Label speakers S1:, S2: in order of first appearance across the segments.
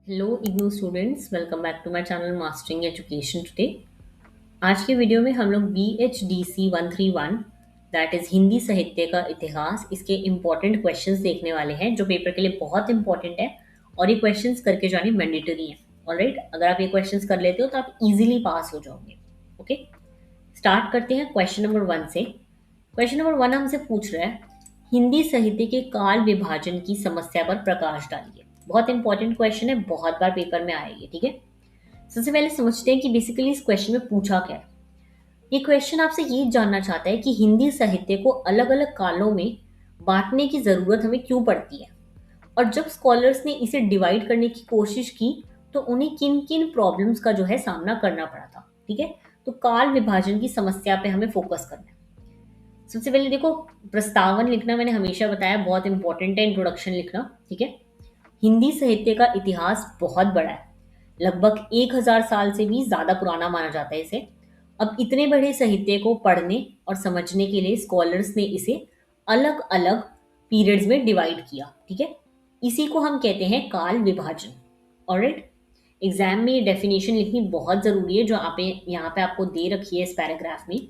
S1: Hello IGNOU students, welcome back to my channel mastering education today. आज के video में हम लोग BHDC 131 दैट इज़ हिंदी साहित्य का इतिहास, इसके इम्पॉर्टेंट क्वेश्चंस देखने वाले हैं जो पेपर के लिए बहुत इंपॉर्टेंट है और ये क्वेश्चंस करके जाने मैंडेटरी हैं। ऑलराइट, अगर आप ये क्वेश्चंस कर लेते हो तो आप इजीली पास हो जाओगे। ओके, स्टार्ट करते हैं क्वेश्चन नंबर 1 से। क्वेश्चन नंबर 1 हमसे पूछ रहा है, हिंदी साहित्य के काल विभाजन की समस्या पर प्रकाश डालिए। बहुत इंपॉर्टेंट क्वेश्चन है, बहुत बार पेपर में आएगी। ठीक है, सबसे पहले समझते हैं कि बेसिकली इस क्वेश्चन में पूछा क्या है। ये क्वेश्चन आपसे ये जानना चाहता है कि हिंदी साहित्य को अलग अलग कालों में बांटने की जरूरत हमें क्यों पड़ती है, और जब स्कॉलर्स ने इसे डिवाइड करने की कोशिश की तो उन्हें किन किन प्रॉब्लम्स का जो है सामना करना पड़ा था। ठीक है, तो काल विभाजन की समस्या पे हमें फोकस करना है। सबसे पहले देखो, प्रस्तावन लिखना मैंने हमेशा बताया बहुत इंपॉर्टेंट है, इंट्रोडक्शन लिखना। ठीक है, हिंदी साहित्य का इतिहास बहुत बड़ा है, लगभग 1000 साल से भी ज्यादा पुराना माना जाता है इसे। अब इतने बड़े साहित्य को पढ़ने और समझने के लिए स्कॉलर्स ने इसे अलग अलग पीरियड्स में डिवाइड किया। ठीक है, इसी को हम कहते हैं काल विभाजन। ऑलराइट, एग्जाम में ये डेफिनेशन लिखनी बहुत जरूरी है जो आप यहाँ पे आपको दे रखी है इस पैराग्राफ में।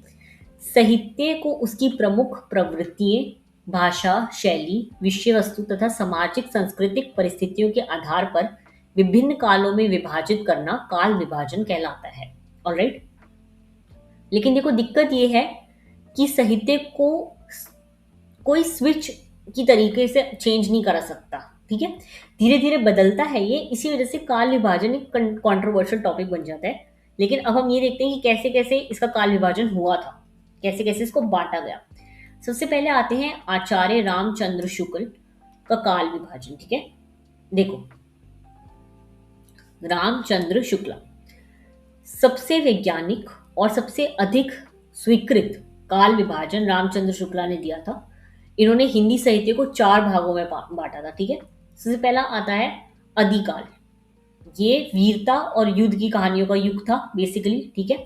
S1: साहित्य को उसकी प्रमुख प्रवृत्तियों, भाषा, शैली, विषय वस्तु तथा सामाजिक सांस्कृतिक परिस्थितियों के आधार पर विभिन्न कालों में विभाजित करना काल विभाजन कहलाता है। ऑलराइट, लेकिन देखो दिक्कत ये है कि साहित्य को कोई स्विच की तरीके से चेंज नहीं कर सकता। ठीक है, धीरे धीरे बदलता है ये, इसी वजह से काल विभाजन एक कंट्रोवर्शियल टॉपिक बन जाता है। लेकिन अब हम ये देखते हैं कि कैसे कैसे इसका काल विभाजन हुआ था, कैसे कैसे इसको बांटा गया। सबसे पहले आते हैं आचार्य रामचंद्र शुक्ल का काल विभाजन। ठीक है, देखो, रामचंद्र शुक्ला सबसे वैज्ञानिक और सबसे अधिक स्वीकृत काल विभाजन रामचंद्र शुक्ला ने दिया था। इन्होंने हिंदी साहित्य को 4 भागों में बांटा था। ठीक है, सबसे पहला आता है आदिकाल, ये वीरता और युद्ध की कहानियों का युग था बेसिकली। ठीक है,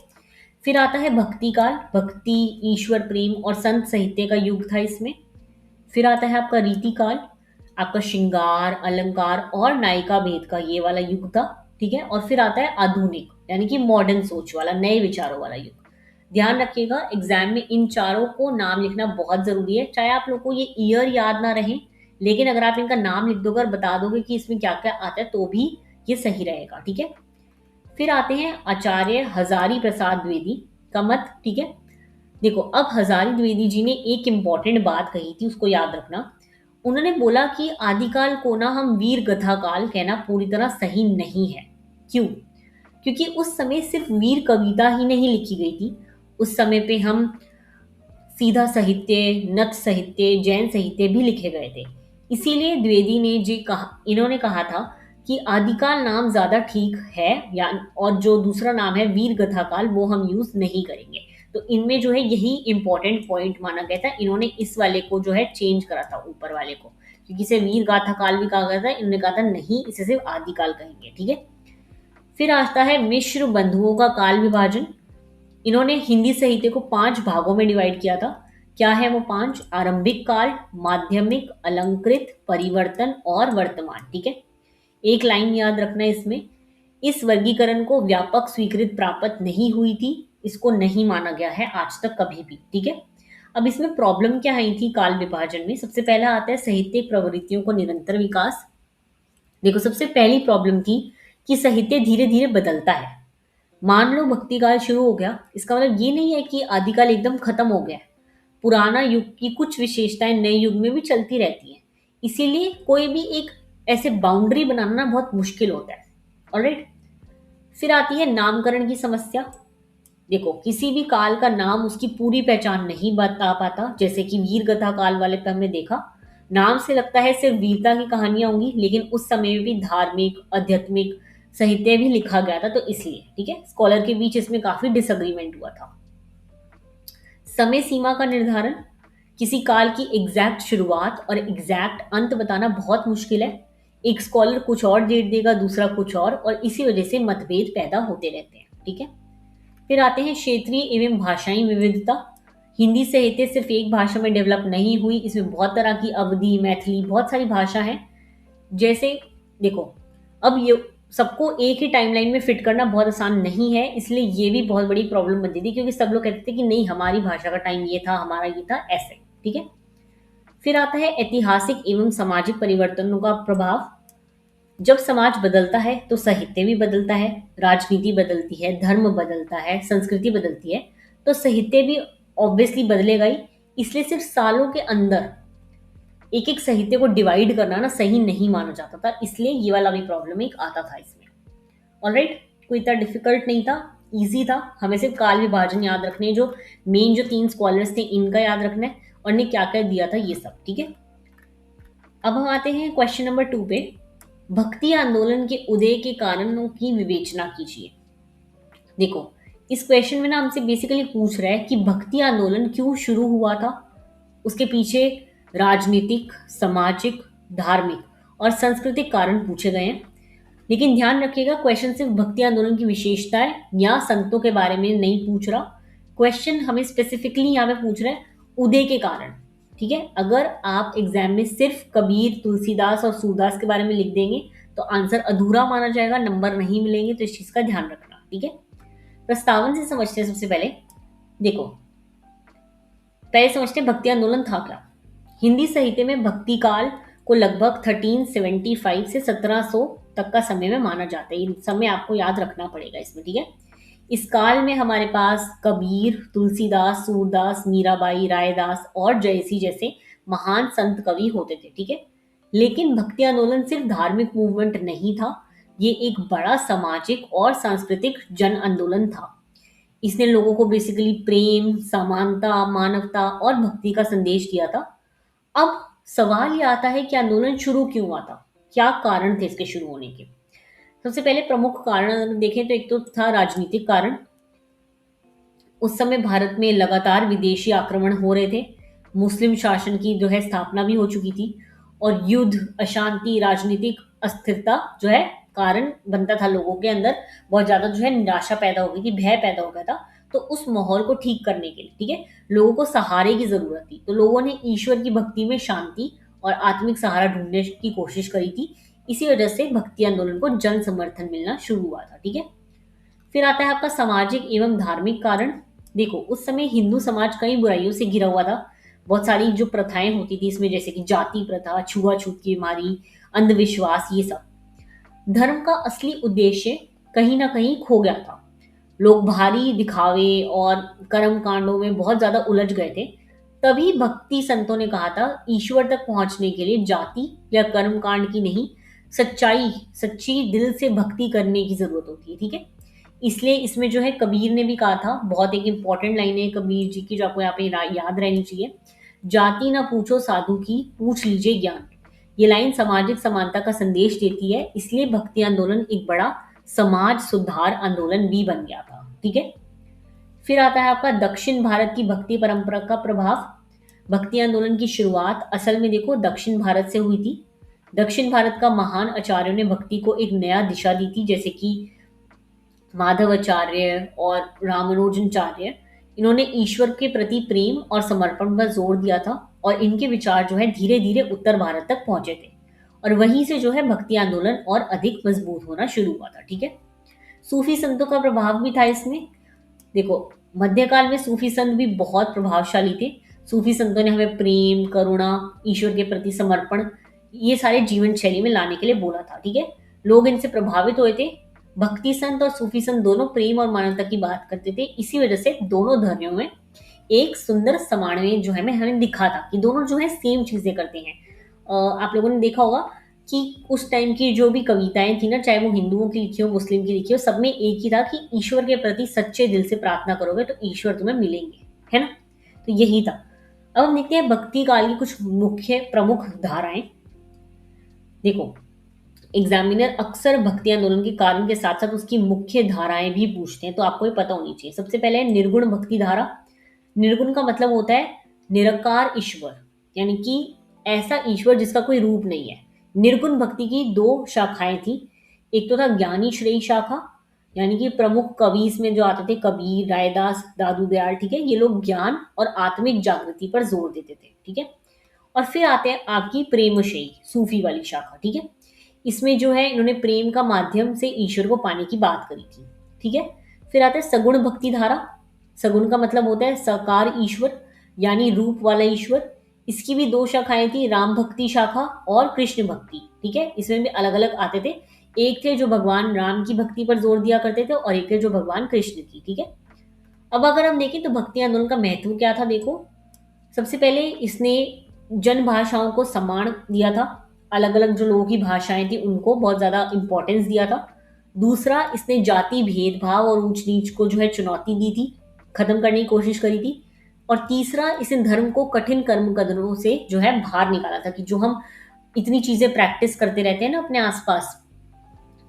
S1: फिर आता है भक्ति काल, भक्ति, ईश्वर प्रेम और संत साहित्य का युग था इसमें। फिर आता है आपका रीति काल, आपका श्रृंगार, अलंकार और नायिका भेद का ये वाला युग था। ठीक है, और फिर आता है आधुनिक यानी कि मॉडर्न सोच वाला, नए विचारों वाला युग। ध्यान रखिएगा, एग्जाम में इन चारों को नाम लिखना बहुत जरूरी है। चाहे आप लोग को ये ईयर याद ना रहे, लेकिन अगर आप इनका नाम लिख दोगे और बता दोगे कि इसमें क्या क्या आता है तो भी ये सही रहेगा। ठीक है, फिर आते हैं आचार्य हजारी प्रसाद द्विवेदी का मत। ठीक है, देखो, अब हजारी द्विवेदी जी ने एक इंपॉर्टेंट बात कही थी, उसको याद रखना। उन्होंने बोला कि आदिकाल को ना हम वीर गधा काल कहना पूरी तरह सही नहीं है। क्यों? क्योंकि उस समय सिर्फ वीर कविता ही नहीं लिखी गई थी, उस समय पे हम सीधा साहित्य, नथ साहित्य, जैन साहित्य भी लिखे गए थे। इसीलिए द्विवेदी ने जी कहा, इन्होंने कहा था कि आदिकाल नाम ज्यादा ठीक है, या और जो दूसरा नाम है वीर गथा काल वो हम यूज नहीं करेंगे। तो इनमें जो है यही इंपॉर्टेंट पॉइंट माना गया था, इन्होंने इस वाले को जो है चेंज करा था ऊपर वाले को, क्योंकि इसे वीर गाथा काल भी कहा गया था, इन्होंने कहा था नहीं, इसे सिर्फ आदिकाल कहेंगे। ठीक है, फिर आता है मिश्र बंधुओं का काल विभाजन। इन्होंने हिंदी साहित्य को 5 भागों में डिवाइड किया था। क्या है वो 5? आरंभिक काल, माध्यमिक, अलंकृत, परिवर्तन और वर्तमान। ठीक है, एक लाइन याद रखना इसमें, इस वर्गीकरण को व्यापक स्वीकृत प्राप्त नहीं हुई थी, इसको नहीं माना गया है आज तक कभी भी। ठीक है, अब इसमें प्रॉब्लम क्या आई थी काल विभाजन में? सबसे पहला आता है साहित्यिक प्रवृत्तियों को निरंतर विकास। देखो, सबसे पहली प्रॉब्लम थी कि साहित्य धीरे धीरे बदलता है। मान लो भक्ति काल शुरू हो गया, इसका मतलब ये नहीं है कि आदिकाल एकदम खत्म हो गया है। पुराना युग की कुछ विशेषताएं नए युग में भी चलती रहती हैं, इसीलिए कोई भी एक ऐसे बाउंड्री बनाना बहुत मुश्किल होता है। ऑलराइट, फिर आती है नामकरण की समस्या। देखो, किसी भी काल का नाम उसकी पूरी पहचान नहीं बता पाता, जैसे कि वीर गाथा काल वाले पे हमने देखा, नाम से लगता है सिर्फ वीरता की कहानियां होंगी, लेकिन उस समय में भी धार्मिक, आध्यात्मिक साहित्य भी लिखा गया था, तो इसलिए। ठीक है, स्कॉलर के बीच इसमें काफी डिसएग्रीमेंट हुआ था। समय सीमा का निर्धारण, किसी काल की एग्जैक्ट शुरुआत और एग्जैक्ट अंत बताना बहुत मुश्किल है। एक स्कॉलर कुछ और डेट देगा, दूसरा कुछ और इसी वजह से मतभेद पैदा होते रहते हैं। ठीक है, फिर आते हैं क्षेत्रीय एवं भाषाई विविधता। हिंदी साहित्य सिर्फ एक भाषा में डेवलप नहीं हुई, इसमें बहुत तरह की अवधी, मैथिली, बहुत सारी भाषा है। जैसे देखो, अब ये सबको एक ही टाइमलाइन में फिट करना बहुत आसान नहीं है, इसलिए ये भी बहुत बड़ी प्रॉब्लम बनती थी, क्योंकि सब लोग कहते थे कि नहीं, हमारी भाषा का टाइम ये था, हमारा ये था, ऐसे। ठीक है। फिर आता है ऐतिहासिक एवं सामाजिक परिवर्तनों का प्रभाव। जब समाज बदलता है तो साहित्य भी बदलता है, राजनीति बदलती है, धर्म बदलता है, संस्कृति बदलती है, तो साहित्य भी ऑब्वियसली बदलेगा ही। इसलिए सिर्फ सालों के अंदर एक एक साहित्य को डिवाइड करना ना सही नहीं माना जाता था, इसलिए ये वाला भी प्रॉब्लम एक आता था इसमें। ऑलराइट, कोई इतना डिफिकल्ट नहीं था, इजी था। हमें सिर्फ काल विभाजन याद रखने हैं, जो मेन जो 3 स्कॉलर्स थे इनका याद रखना है, और ने क्या क्या दिया था ये सब। ठीक है। अब हम आते हैं क्वेश्चन नंबर 2 पे। भक्ति आंदोलन के उदय के कारणों की विवेचना कीजिए। देखो, इस क्वेश्चन में ना हमसे बेसिकली पूछ रहा है कि भक्ति आंदोलन क्यों शुरू हुआ था, उसके पीछे राजनीतिक, सामाजिक, धार्मिक और सांस्कृतिक कारण पूछे गए हैं। लेकिन ध्यान रखिएगा, क्वेश्चन सिर्फ भक्ति आंदोलन की विशेषताएं या संतों के बारे में नहीं पूछ रहा। क्वेश्चन हमें स्पेसिफिकली यहाँ पे पूछ रहा है उदय के कारण। ठीक है। अगर आप एग्जाम में सिर्फ कबीर, तुलसीदास और सूरदास के बारे में लिख देंगे तो आंसर अधूरा माना जाएगा, नंबर नहीं मिलेंगे, तो इस चीज का ध्यान रखना। ठीक है। प्रस्तावन से समझते हैं। सबसे पहले देखो, पहले समझते हैं भक्ति आंदोलन था क्या। हिंदी साहित्य में भक्ति काल को लगभग 1375 से 1700 तक का समय में माना जाता है। ये समय आपको याद रखना पड़ेगा इसमें। ठीक है। इस काल में हमारे पास कबीर, तुलसीदास, सूरदास, मीराबाई, रायदास और जयसी जैसे महान संत कवि होते थे। ठीक है। लेकिन भक्ति आंदोलन सिर्फ धार्मिक मूवमेंट नहीं था, ये एक बड़ा सामाजिक और सांस्कृतिक जन आंदोलन था। इसने लोगों को बेसिकली प्रेम, समानता, मानवता और भक्ति का संदेश दिया था। अब सवाल ये आता है कि आंदोलन शुरू क्यों हुआ था, क्या कारण थे इसके शुरू होने के। सबसे पहले प्रमुख कारण अगर देखें तो एक तो था राजनीतिक कारण। उस समय भारत में लगातार विदेशी आक्रमण हो रहे थे, मुस्लिम शासन की जो है स्थापना भी हो चुकी थी, और युद्ध, अशांति, राजनीतिक अस्थिरता जो है कारण बनता था लोगों के अंदर। बहुत ज्यादा जो है निराशा पैदा हो गई थी, भय पैदा हो गया था। तो उस माहौल को ठीक करने के लिए, ठीक है, लोगों को सहारे की जरूरत थी, तो लोगों ने ईश्वर की भक्ति में शांति और आत्मिक सहारा ढूंढने की कोशिश करी थी। इसी वजह से भक्ति आंदोलन को जन समर्थन मिलना शुरू हुआ था। ठीक है। फिर आता है आपका सामाजिक एवं धार्मिक कारण। देखो, उस समय हिंदू समाज कई बुराइयों से घिरा हुआ था। बहुत सारी जो प्रथाएं होती थी इसमें, जैसे कि जाति प्रथा, छुआछूत की बीमारी, अंधविश्वास, ये सब। धर्म का असली उद्देश्य कहीं ना कहीं खो गया था। लोग भारी दिखावे और कर्म कांडों में बहुत ज्यादा उलझ गए थे। तभी भक्ति संतों ने कहा था, ईश्वर तक पहुंचने के लिए जाति या कर्म कांड की नहीं, सच्चाई, सच्ची दिल से भक्ति करने की जरूरत होती है। ठीक है। इसलिए इसमें जो है कबीर ने भी कहा था, बहुत एक इंपॉर्टेंट लाइन है कबीर जी की जो आपको यहाँ पे याद रहनी चाहिए, जाति ना पूछो साधु की, पूछ लीजिए ज्ञान। ये लाइन सामाजिक समानता का संदेश देती है। इसलिए भक्ति आंदोलन एक बड़ा समाज सुधार आंदोलन भी बन गया था। ठीक है। फिर आता है आपका दक्षिण भारत की भक्ति परंपरा का प्रभाव। भक्ति आंदोलन की शुरुआत असल में देखो दक्षिण भारत से हुई थी। दक्षिण भारत का महान आचार्यों ने भक्ति को एक नया दिशा दी थी, जैसे कि माधवाचार्य और रामानुजनाचार्य। इन्होंने ईश्वर के प्रति प्रेम और समर्पण पर जोर दिया था, और इनके विचार जो है धीरे धीरे उत्तर भारत तक पहुंचे थे, और वहीं से जो है भक्ति आंदोलन और अधिक मजबूत होना शुरू हुआ था। ठीक है। सूफी संतों का प्रभाव भी था इसमें। देखो, मध्यकाल में सूफी संत भी बहुत प्रभावशाली थे। सूफी संतों ने हमें प्रेम, करुणा, ईश्वर के प्रति समर्पण, ये सारे जीवन शैली में लाने के लिए बोला था। ठीक है। लोग इनसे प्रभावित हुए थे। भक्ति संत और सूफी संत दोनों प्रेम और मानवता की बात करते थे। इसी वजह से दोनों धर्मों में एक सुंदर समन्वय जो है हमें दिखा था कि दोनों जो है सेम चीजें करते हैं। आप लोगों ने देखा होगा कि उस टाइम की जो भी कविताएं थी ना, चाहे वो हिंदुओं की लिखी हो, मुस्लिम की लिखी हो, सब में एक ही था कि ईश्वर के प्रति सच्चे दिल से प्रार्थना करोगे तो ईश्वर तुम्हें मिलेंगे, है ना। तो यही था। अब हम देखते हैं भक्ति काल की कुछ मुख्य प्रमुख धाराएं। देखो, एग्जामिनर अक्सर भक्ति आंदोलन के कारण के साथ साथ उसकी मुख्य धाराएं भी पूछते हैं, तो आपको ये पता होनी चाहिए। सबसे पहले है निर्गुण भक्ति धारा। निर्गुण का मतलब होता है निराकार ईश्वर, यानी कि ऐसा ईश्वर जिसका कोई रूप नहीं है। निर्गुण भक्ति की 2 शाखाएं थी। एक तो था ज्ञानी श्रेय शाखा, यानी कि प्रमुख कवि इसमें जो आते थे, कबीर, रायदास, दादू दयाल। ठीक है। ये लोग ज्ञान और आत्मिक जागृति पर जोर देते थे। ठीक है। और फिर आते हैं आपकी प्रेमशयी सूफी वाली शाखा। ठीक है। इसमें जो है इन्होंने प्रेम का माध्यम से ईश्वर को पाने की बात करी थी। ठीक है। फिर आता है सगुण भक्ति धारा। सगुण का मतलब होता है साकार ईश्वर, यानी रूप वाला ईश्वर। इसकी भी दो शाखाएं थी, राम भक्ति शाखा और कृष्ण भक्ति। ठीक है, इसमें भी अलग अलग आते थे। एक थे जो भगवान राम की भक्ति पर जोर दिया करते थे और एक थे जो भगवान कृष्ण की। ठीक है। अब अगर हम देखें तो भक्ति आंदोलन का महत्व क्या था, देखो सबसे पहले इसने जन भाषाओं को सम्मान दिया था। अलग अलग जो लोगों की भाषाएं थी उनको बहुत ज्यादा इंपॉर्टेंस दिया था। दूसरा, इसने जाति भेदभाव और ऊंच नीच को जो है चुनौती दी थी, खत्म करने की कोशिश करी थी। और तीसरा, इसने धर्म को कठिन कर्म कदमों से जो है बाहर निकाला था, कि जो हम इतनी चीजें प्रैक्टिस करते रहते हैं ना अपने आसपास,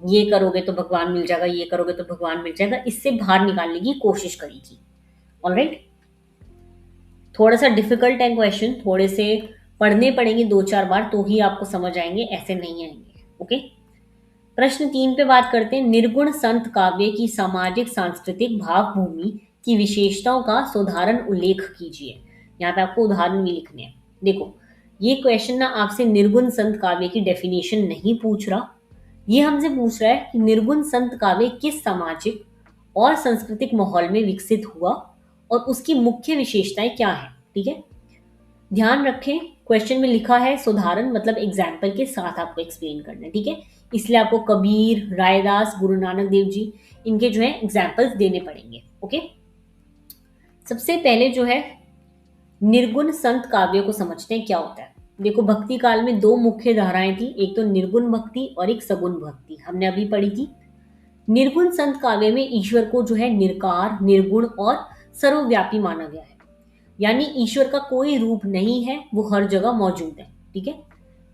S1: ये करोगे तो भगवान मिल जाएगा, ये करोगे तो भगवान मिल जाएगा, इससे बाहर निकालने की कोशिश करी थी। ऑलराइट, थोड़ा सा डिफिकल्ट है क्वेश्चन, थोड़े से पढ़ने पड़ेंगे 2-4 बार तो ही आपको समझ आएंगे, ऐसे नहीं आएंगे। ओके। प्रश्न 3 पे बात करते हैं। निर्गुण संत काव्य की सामाजिक सांस्कृतिक भावभूमि की विशेषताओं का साधारण उल्लेख कीजिए। यहाँ पे आपको उदाहरण भी लिखने हैं। देखो, ये क्वेश्चन ना आपसे निर्गुण संत काव्य की डेफिनेशन नहीं पूछ रहा, ये हमसे पूछ रहा है कि निर्गुण संत काव्य किस सामाजिक और सांस्कृतिक माहौल में विकसित हुआ और उसकी मुख्य विशेषताएं क्या हैं। ठीक है, ध्यान रखें क्वेश्चन में लिखा है सुधारण, मतलब एग्जाम्पल के साथ आपको एक्सप्लेन करना है। ठीक है, इसलिए आपको कबीर, रायदास, गुरु नानक देव जी, इनके जो है एग्जाम्पल्स देने पड़ेंगे। ओके, सबसे पहले जो है निर्गुण संत काव्य को समझते हैं क्या होता है। देखो, भक्ति काल में दो मुख्य धाराएं थी, एक तो निर्गुण भक्ति और एक सगुण भक्ति, हमने अभी पढ़ी थी। निर्गुण संत काव्य में ईश्वर को जो है निर्कार, निर्गुण और सर्वव्यापी माना गया है, यानी ईश्वर का कोई रूप नहीं है, वो हर जगह मौजूद है। ठीक है।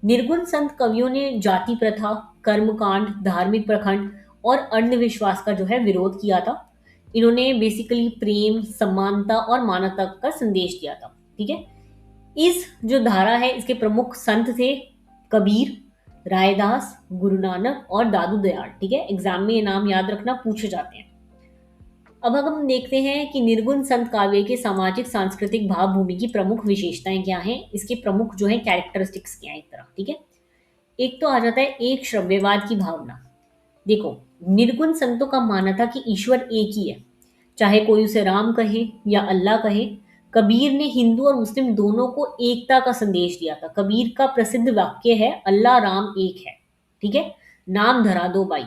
S1: निर्गुण संत कवियों ने जाति प्रथा, कर्मकांड, धार्मिक प्रखंड और अंधविश्वास का जो है विरोध किया था। इन्होंने बेसिकली प्रेम, समानता और मानवता का संदेश दिया था। ठीक है। इस जो धारा है, इसके प्रमुख संत थे कबीर, रायदास, गुरु नानक और दादू दयाल। ठीक है, एग्जाम में ये नाम याद रखना, पूछे जाते हैं। अब हम देखते हैं कि निर्गुण संत काव्य के सामाजिक सांस्कृतिक भावभूमि की प्रमुख विशेषताएं क्या हैं, इसके प्रमुख जो है कैरेक्टरिस्टिक्स क्या है एक तरह। ठीक है, एक तो आ जाता है एक श्रव्यवाद की भावना। देखो, निर्गुण संतों का मानना था कि ईश्वर एक ही है, चाहे कोई उसे राम कहे या अल्लाह कहे। कबीर ने हिंदू और मुस्लिम दोनों को एकता का संदेश दिया था। कबीर का प्रसिद्ध वाक्य है, अल्लाह राम एक है। ठीक है, नाम धरा दो भाई,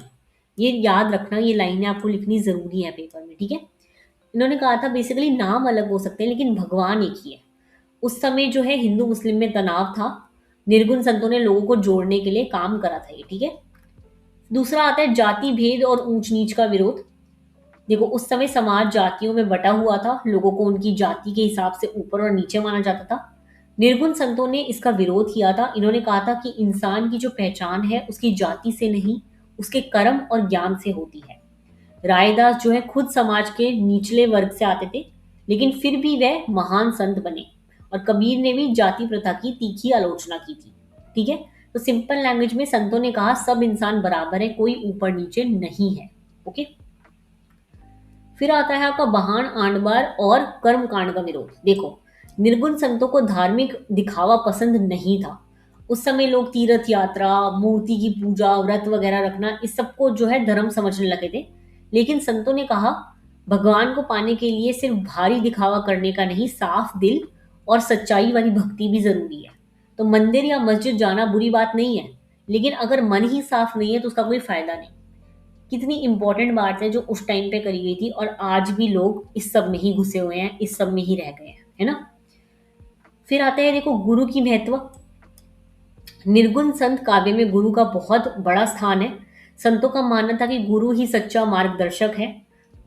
S1: ये याद रखना, ये लाइनें आपको लिखनी जरूरी है पेपर में। ठीक है, इन्होंने कहा था बेसिकली नाम अलग हो सकते हैं लेकिन भगवान एक ही है। उस समय जो है हिंदू मुस्लिम में तनाव था, निर्गुण संतों ने लोगों को जोड़ने के लिए काम करा था ये। ठीक है, दूसरा आता है जाति भेद और ऊंच नीच का विरोध। देखो, उस समय समाज जातियों में बटा हुआ था, लोगों को उनकी जाति के हिसाब से ऊपर और नीचे माना जाता था। निर्गुण संतों ने इसका विरोध किया था। इन्होंने कहा था कि इंसान की जो पहचान है उसकी जाति से नहीं, उसके कर्म और ज्ञान से होती है। रायदास जो है खुद समाज के निचले वर्ग से आते थे, लेकिन फिर भी वह महान संत बने। और कबीर ने भी जाति प्रथा की तीखी आलोचना की थी। ठीक है, तो सिंपल लैंग्वेज में संतों ने कहा सब इंसान बराबर है, कोई ऊपर नीचे नहीं है। ओके, फिर आता है आपका बहान, आंडबार और कर्मकांड का विरोध। देखो, निर्गुण संतों को धार्मिक दिखावा पसंद नहीं था। उस समय लोग तीर्थ यात्रा, मूर्ति की पूजा, व्रत वगैरह रखना, इस सबको जो है धर्म समझने लगे थे। लेकिन संतों ने कहा भगवान को पाने के लिए सिर्फ भारी दिखावा करने का नहीं, साफ दिल और सच्चाई वाली भक्ति भी जरूरी है। तो मंदिर या मस्जिद जाना बुरी बात नहीं है, लेकिन अगर मन ही साफ नहीं है तो उसका कोई फायदा नहीं। कितनी इंपॉर्टेंट बात है जो उस टाइम पे करी गई थी, और आज भी लोग इस सब में ही घुसे हुए हैं, इस सब में ही रह गए हैं, है ना। फिर आता है देखो गुरु की महत्व। निर्गुण संत काव्य में गुरु का बहुत बड़ा स्थान है। संतों का मानना था कि गुरु ही सच्चा मार्गदर्शक है,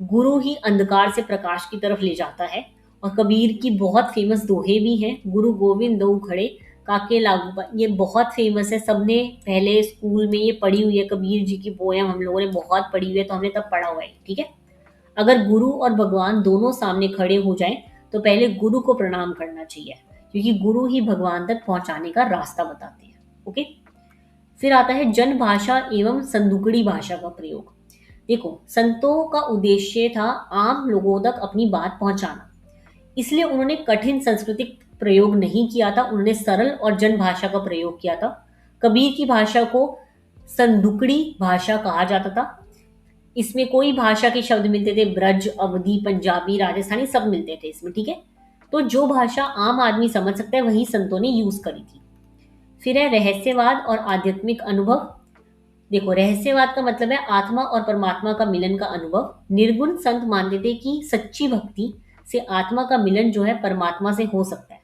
S1: गुरु ही अंधकार से प्रकाश की तरफ ले जाता है। और कबीर की बहुत फेमस दोहे भी हैं, गुरु गोविंद दो खड़े काके लागू ये बहुत फेमस है, सबने पहले स्कूल में ये पढ़ी हुई है। कबीर जी की पोयम हम लोगों ने बहुत पढ़ी हुई है, तो हमने तब पढ़ा हुआ है। ठीक है, अगर गुरु और भगवान दोनों सामने खड़े हो जाएं तो पहले गुरु को प्रणाम करना चाहिए, क्योंकि गुरु ही भगवान तक पहुंचाने का रास्ता बताते हैं। ओके, फिर आता है जन भाषा एवं संदुकड़ी भाषा का प्रयोग। देखो, संतों का उद्देश्य था आम लोगों तक अपनी बात पहुंचाना, इसलिए उन्होंने कठिन सांस्कृतिक प्रयोग नहीं किया था, उन्होंने सरल और जन भाषा का प्रयोग किया था। कबीर की भाषा को संदुकड़ी भाषा कहा जाता था। इसमें कोई भाषा के शब्द मिलते थे, ब्रज, अवधी, पंजाबी, राजस्थानी सब मिलते थे इसमें, ठीक है। तो जो भाषा आम आदमी समझ सकता है वही संतों ने यूज करी थी। फिर है रहस्यवाद और आध्यात्मिक अनुभव। देखो, रहस्यवाद का मतलब है आत्मा और परमात्मा का मिलन का अनुभव। निर्गुण संत मानते थे कि सच्ची भक्ति से आत्मा का मिलन जो है परमात्मा से हो सकता है।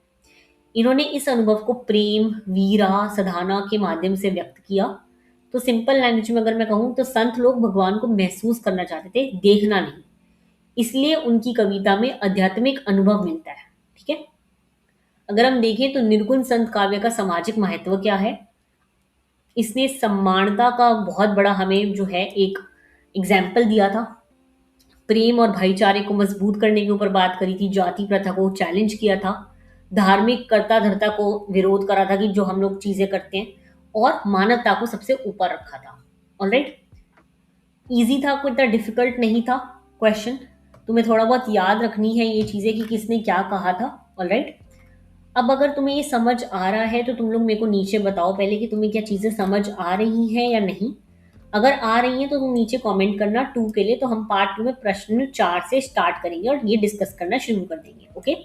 S1: इन्होंने इस अनुभव को प्रेम, वीरा, साधना के माध्यम से व्यक्त किया। तो सिंपल लैंग्वेज में अगर मैं कहूँ तो संत लोग भगवान को महसूस करना चाहते थे, देखना नहीं। इसलिए उनकी कविता में आध्यात्मिक अनुभव मिलता है, ठीक है। अगर हम देखें तो निर्गुण संत काव्य का सामाजिक महत्व क्या है, इसने सम्मानता का बहुत बड़ा हमें जो है एक एग्जाम्पल दिया था। प्रेम और भाईचारे को मजबूत करने के ऊपर बात करी थी, जाति प्रथा को चैलेंज किया था, धार्मिक कर्ता धर्ता को विरोध करा था कि जो हम लोग चीजें करते हैं, और मानवता को सबसे ऊपर रखा था। ऑलराइट, इजी था, कोई इतना डिफिकल्ट नहीं था क्वेश्चन। तुम्हें थोड़ा बहुत याद रखनी है ये चीजें कि किसने क्या कहा था। ऑलराइट, अब अगर तुम्हें ये समझ आ रहा है तो तुम लोग मेरे को नीचे बताओ पहले कि तुम्हें क्या चीजें समझ आ रही हैं या नहीं। अगर आ रही हैं तो तुम नीचे कमेंट करना 2 के लिए, तो हम पार्ट 2 में प्रश्न 4 से स्टार्ट करेंगे और ये डिस्कस करना शुरू कर देंगे। ओके,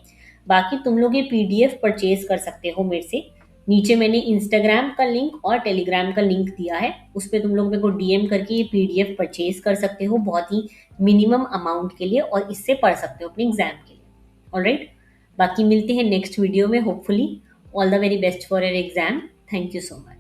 S1: बाकी तुम लोग ये पीडीएफ परचेज कर सकते हो मेरे से। नीचे मैंने इंस्टाग्राम का लिंक और टेलीग्राम का लिंक दिया है, उस पर तुम लोग मेरे को डीएम करके ये पीडीएफ परचेज कर सकते हो बहुत ही मिनिमम अमाउंट के लिए, और इससे पढ़ सकते हो अपने एग्जाम के लिए। ऑलराइट, बाकी मिलते हैं नेक्स्ट वीडियो में hopefully. All the very best for your exam. Thank you so much.